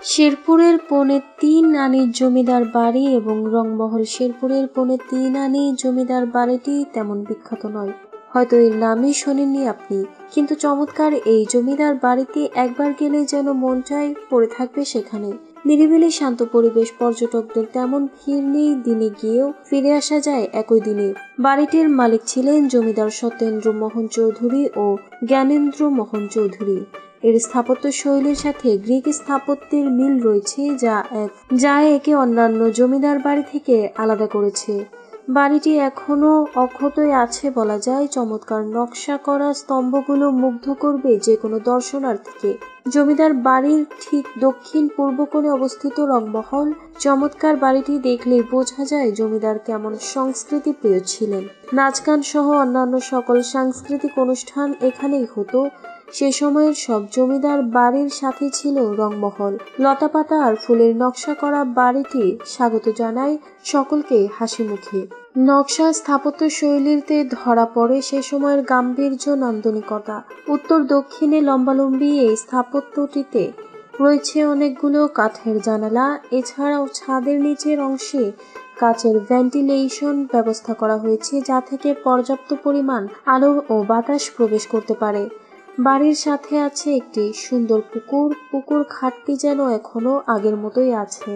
শেরপুরের ৩.৫ আনির জমিদার বাড়ি এবং রংমহল। শেরপুরের ৩.৫ আনি জমিদার বাড়িটি তেমন বিখ্যাত নয়, হয়তো এর নামই শোনেননি আপনি, কিন্তু চমৎকার এই জমিদার বাড়িতে একবার গেলে যেন মনটাই পড়ে থাকবে সেখানে। নিরিবিলি শান্ত পরিবেশ, পর্যটকদের তেমন ভিড় নেই, দিনে গিয়েও ফিরে আসা যায় একই দিনে। বাড়িটির মালিক ছিলেন জমিদার সত্যেন্দ্র মোহন চৌধুরী ও জ্ঞানেন্দ্র মোহন চৌধুরী। এর স্থাপত্য শৈলীর সাথে গ্রিক স্থাপত্যের মিল রয়েছে, যা একে অন্যান্য জমিদার বাড়ি থেকে আলাদা করেছে। বাড়িটি এখনো অক্ষতই আছে বলা যায়। চমৎকার নকশা করা স্তম্ভগুলো মুগ্ধ করবে যে কোনো দর্শনার্থীকে। জমিদার বাড়ির ঠিক দক্ষিণ পূর্ব কোণে অবস্থিত রংমহল। চমৎকার বাড়িটি দেখলে বোঝা যায় জমিদার কেমন সংস্কৃতি প্রিয় ছিলেন। নাচ গান সহ অন্যান্য সকল সাংস্কৃতিক অনুষ্ঠান এখানেই হতো। সে সময়ের সব জমিদার বাড়ির সাথে ছিল রংমহল। লতাপাতা আর ফুলের নকশা করা বাড়িটি স্বাগত জানায় সকলকে হাসি মুখে। নকশা স্থাপত্য শৈলীতে ধরা পড়ে সে সময়ের গাম্ভীর্য, নান্দনিকতা। উত্তর দক্ষিণে লম্বালম্বি এই স্থাপত্যটিতে রয়েছে অনেকগুলো কাঠের জানালা। এছাড়াও ছাদের নিচের অংশে কাচের ভেন্টিলেশন ব্যবস্থা করা হয়েছে, যা থেকে পর্যাপ্ত পরিমাণ আলো ও বাতাস প্রবেশ করতে পারে। বাড়ির সাথে আছে একটি সুন্দর পুকুর। পুকুর ঘাটটি যেন এখনো আগের মতোই আছে।